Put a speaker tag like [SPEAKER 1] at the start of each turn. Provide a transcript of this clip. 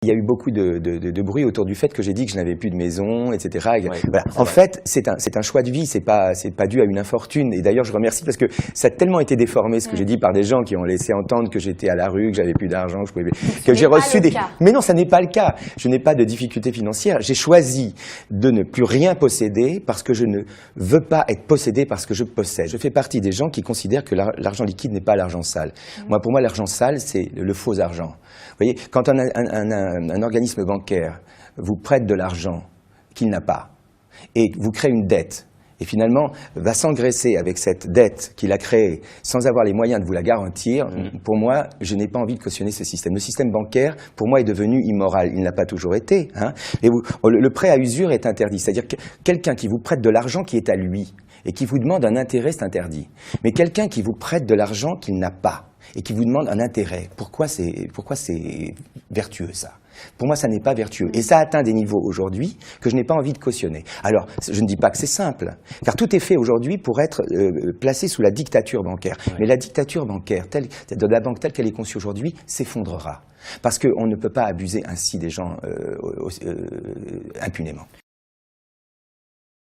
[SPEAKER 1] Il y a eu beaucoup de bruit autour du fait que j'ai dit que je n'avais plus de maison, etc.
[SPEAKER 2] Ouais,
[SPEAKER 1] voilà. En fait, c'est un choix de vie, c'est pas dû à une infortune. Et d'ailleurs, je remercie parce que ça a tellement été déformé ce que j'ai dit par des gens qui ont laissé entendre que j'étais à la rue, que j'avais plus d'argent, que j'ai reçu des. Mais non, ça n'est pas le cas. Je n'ai pas de difficultés financières. J'ai choisi de ne plus rien posséder parce que je ne veux pas être possédé parce que je possède. Je fais partie des gens qui considèrent que l'argent liquide n'est pas l'argent sale. Moi, pour moi, l'argent sale, c'est le faux argent. Vous voyez, quand un organisme bancaire vous prête de l'argent qu'il n'a pas et vous crée une dette et finalement va s'engraisser avec cette dette qu'il a créée sans avoir les moyens de vous la garantir, pour moi, je n'ai pas envie de cautionner ce système. Le système bancaire, pour moi, est devenu immoral. Il n'a pas toujours été. Hein. Et le prêt à usure est interdit. C'est-à-dire que quelqu'un qui vous prête de l'argent qui est à lui et qui vous demande un intérêt, c'est interdit. Mais quelqu'un qui vous prête de l'argent qu'il n'a pas et qui vous demande un intérêt, pourquoi c'est vertueux ça? Pour moi, ça n'est pas vertueux. Et ça atteint des niveaux aujourd'hui que je n'ai pas envie de cautionner. Alors, je ne dis pas que c'est simple, car tout est fait aujourd'hui pour être placé sous la dictature bancaire. Ouais. Mais la dictature bancaire, de la banque telle qu'elle est conçue aujourd'hui, s'effondrera. Parce qu'on ne peut pas abuser ainsi des gens impunément.